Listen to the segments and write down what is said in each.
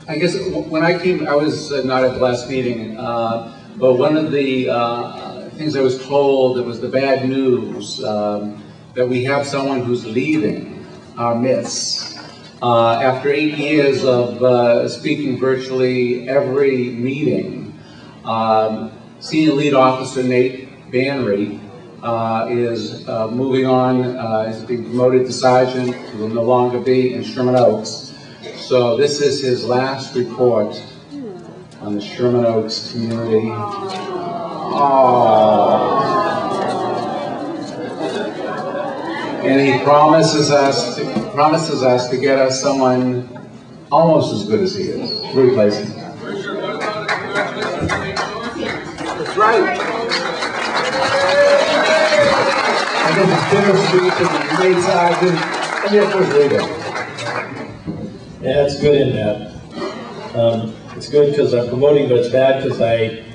I guess when I came, I was not at the last meeting, but one of the things I was told, that was the bad news, that we have someone who's leaving our midst. After 8 years of speaking virtually every meeting, Senior Lead Officer Nate Banry is moving on, is being promoted to sergeant. He will no longer be in Sherman Oaks. So this is his last report on the Sherman Oaks community. And he promises us to get us someone almost as good as he is to replace him. That's right. I did the dinner speech and the great sergeant, and yet was leaving. Yeah, it's good in that. It's good because I'm promoting, but it's bad because I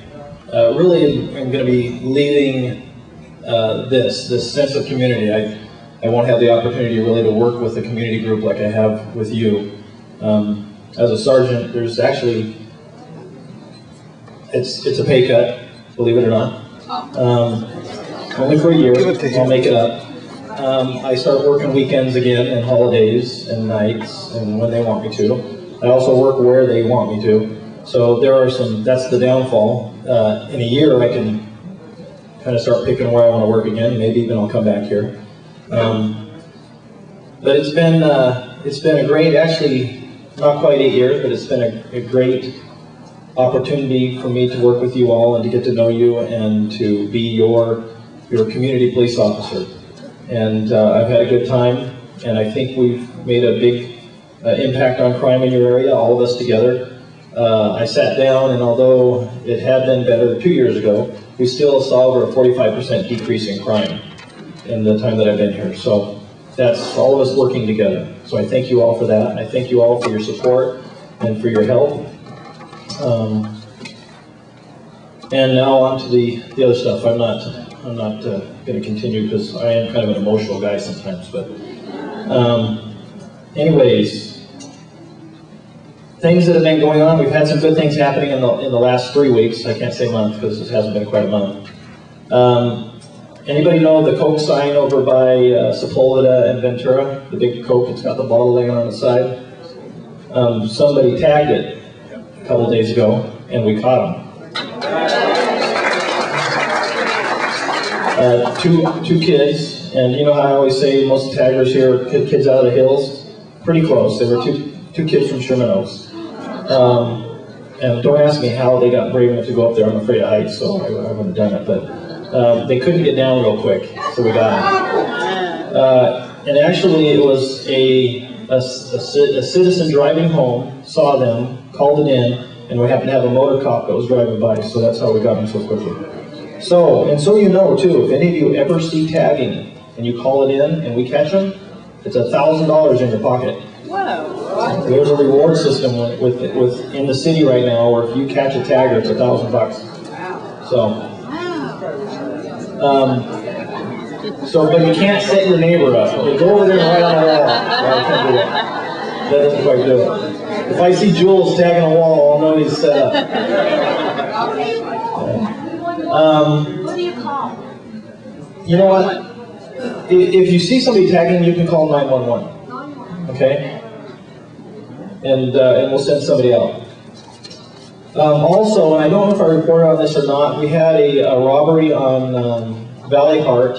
really am going to be leaving this sense of community. I won't have the opportunity really to work with a community group like I have with you. As a sergeant, there's actually, it's a pay cut, believe it or not. Only for a year, I'll make it up. I start working weekends again and holidays and nights and when they want me to. I also work where they want me to. So there are some, that's the downfall. In a year I can kind of start picking where I want to work again. Maybe even I'll come back here. But it's been a great, actually not quite 8 years, but it's been a great opportunity for me to work with you all and to get to know you and to be your community police officer. And I've had a good time, and I think we've made a big impact on crime in your area, all of us together. I sat down, and although it had been better 2 years ago, we still saw over a 45% decrease in crime in the time that I've been here. So that's all of us working together. So I thank you all for that. I thank you all for your support and for your help. And now on to the other stuff. I'm not going to continue because I am kind of an emotional guy sometimes. But anyways, things that have been going on. We've had some good things happening in the last 3 weeks. I can't say month because this hasn't been quite a month. Anybody know the Coke sign over by Sepulveda and Ventura? The big Coke, it's got the bottle laying on the side. Somebody tagged it a couple days ago, and we caught him. Two kids, and you know how I always say most taggers here are kids out of the hills? Pretty close. They were two kids from Sherman Oaks. And don't ask me how they got brave enough to go up there. I'm afraid of heights, so I wouldn't have done it. But they couldn't get down real quick, so we got them. And actually, it was a citizen driving home, saw them, called it in, and we happened to have a motor cop that was driving by, so that's how we got them so quickly. So you know too, if any of you ever see tagging and you call it in and we catch them, it's $1,000 in your pocket. Wow. There's a reward system in the city right now where if you catch a tagger, it's $1,000. Wow. So, but you can't set your neighbor up. You go over there and write on the wall. Well, I can't do that. That doesn't quite do it. If I see Jules tagging a wall, I'll know he's set up. What do you call? You know what? If you see somebody tagging, you can call 911. Okay? And we'll send somebody out. Also, and I don't know if I reported on this or not, we had a robbery on Valley Heart.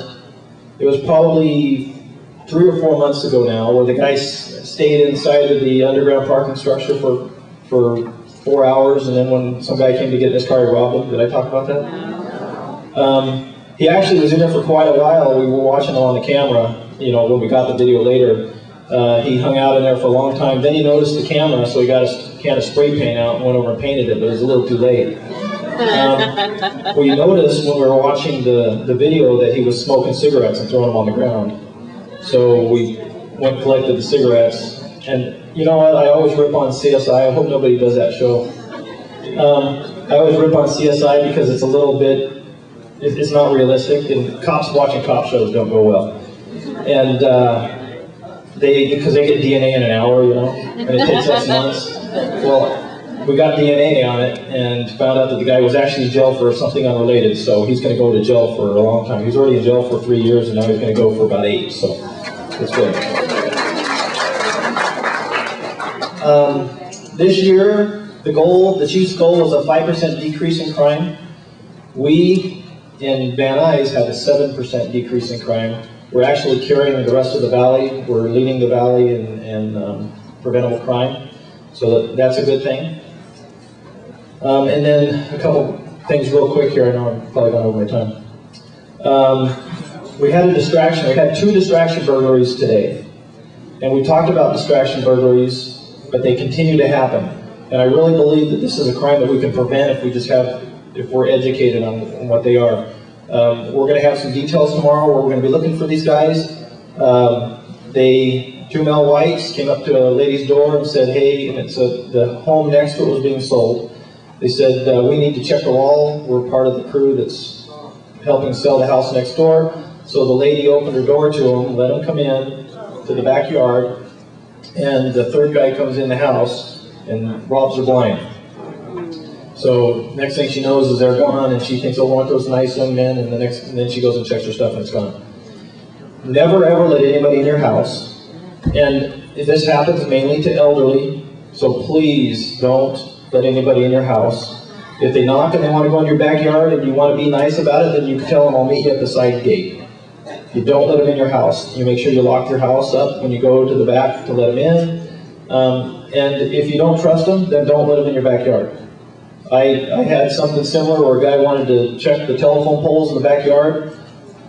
It was probably 3 or 4 months ago now, where the guy stayed inside of the underground parking structure for 4 hours, and then when some guy came to get in his car, he robbed him. Did I talk about that? He actually was in there for quite a while. We were watching him on the camera, you know, when we got the video later. He hung out in there for a long time. Then he noticed the camera, so he got a can of spray paint out and went over and painted it, but it was a little too late. We noticed when we were watching the video that he was smoking cigarettes and throwing them on the ground. So we went and collected the cigarettes. And you know what, I always rip on CSI. I hope nobody does that show. I always rip on CSI because it's a little bit, it's not realistic, and cops watching cop shows don't go well. And because they get DNA in an hour, you know, and it takes us months. Well, we got DNA on it and found out that the guy was actually in jail for something unrelated, so he's going to go to jail for a long time. He was already in jail for 3 years, and now he's going to go for about 8, so it's good. This year, the chief's goal was a 5% decrease in crime. We, in Van Nuys, had a 7% decrease in crime. We're actually carrying the rest of the valley. We're leading the valley in preventable crime, so that's a good thing. And then a couple things real quick here. I know I'm probably gone over my time. We had a distraction. We had 2 distraction burglaries today. And we talked about distraction burglaries, but they continue to happen. And I really believe that this is a crime that we can prevent if we're educated on what they are. We're going to have some details tomorrow where we're going to be looking for these guys. 2 male whites came up to a lady's door and said, hey, and the home next to it was being sold. They said, we need to check the wall. We're part of the crew that's helping sell the house next door. So the lady opened her door to them, let them come in to the backyard, and the third guy comes in the house and robs her blind. So next thing she knows is they're gone, and she thinks, oh, one of those nice young men, and then she goes and checks her stuff and it's gone. Never ever let anybody in your house. And this happens mainly to elderly, so please don't let anybody in your house. If they knock and they want to go in your backyard and you want to be nice about it, then you can tell them, I'll meet you at the side gate. You don't let them in your house. You make sure you lock your house up when you go to the back to let them in. And if you don't trust them, then don't let them in your backyard. I had something similar where a guy wanted to check the telephone poles in the backyard.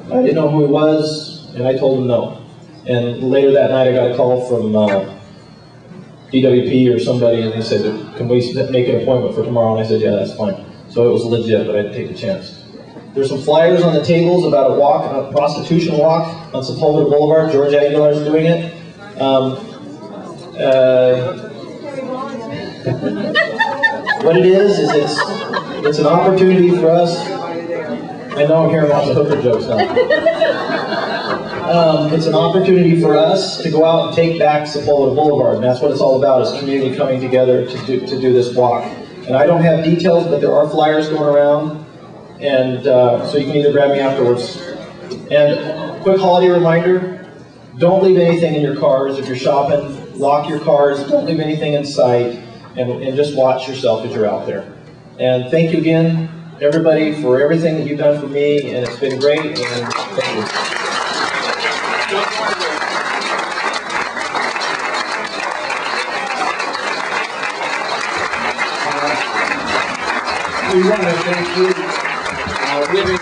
I didn't know who he was, and I told him no. And later that night I got a call from DWP or somebody, and they said, can we make an appointment for tomorrow? And I said, yeah, that's fine. So it was legit, but I had to take the chance. There's some flyers on the tables about a prostitution walk on Sepulveda Boulevard. George Aguilar is doing it. What it is it's an opportunity for us. I know I'm hearing lots of hooker jokes now. It's an opportunity for us to go out and take back Sepulveda Boulevard, and that's what it's all about, is community coming together to do this walk. And I don't have details, but there are flyers going around, and so you can either grab me afterwards. And quick holiday reminder, don't leave anything in your cars. If you're shopping, lock your cars, don't leave anything in sight, and just watch yourself as you're out there. And thank you again, everybody, for everything that you've done for me, and it's been great, and thank you. We want to thank you. We have a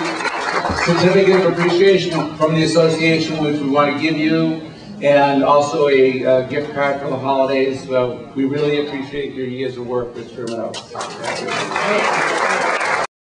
certificate of appreciation from the association, which we want to give you, and also a gift card for the holidays. So we really appreciate your years of work with Sherman Oaks.